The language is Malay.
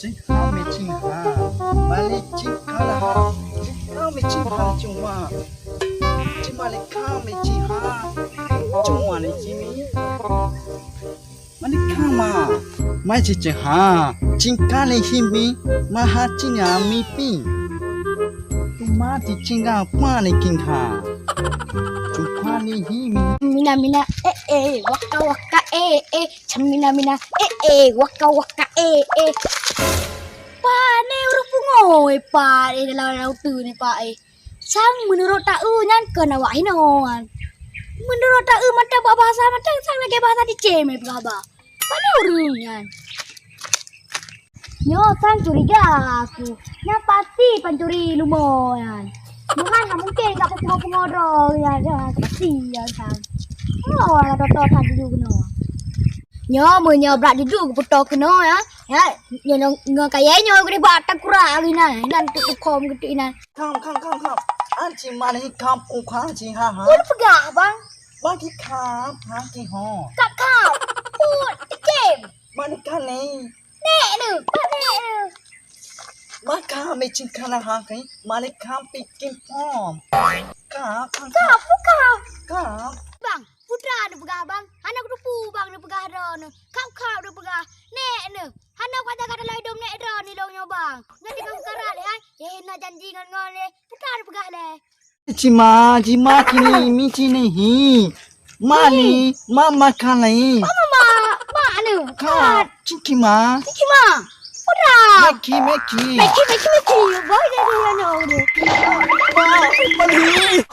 chính ha mẹ chính ha mà lấy chính ha là ha chính ha chung mà chính mà lấy ha mẹ chính ha chung mà lấy chính mà lấy ha mà chính ha chính ha lấy him mi mà ha chính ha mi pi mà thì chính ha pa lấy kinh ha chung pa lấy him Mina waka waka chamina waka waka pa ne rupungoy pa dalau tu ni pa sang menurut tak nyan kena wah hinoan menurut tak mata bahasa mata sang lagi bahasa di ceme berapa mana urunyan yo sang curiga aku nya pasti pencuri lumoyan bukan mungkin nggak pengodong ya pasti ya sang oh ada tototan dulu no nyo menyo brak duduk puto keno ya nyo kaya nyo gede batak kurang ini nan tutup kom gede ini không anh chỉ mà lấy không cũng khá chỉ ha ha udah pegah bang bang cái khám ha cái ho kak kau put jem mà lấy cái này nek nu pak nek nu mà khám mấy chính khám là ha cái mà lấy khám bị kim phong khám khám bang putra nu pegah bang anak rupu bang nu pegah ron kau nu pegah nek nu anak kata-kata lai dom nek ron ni dong nyo bang nanti bang karat le ye nak janji ngon le putra nu pegah le chị mà kini mi chị này hi mà ni mà khám này ma nu khám chị mà putra Meki boy dia dulu no dia Mali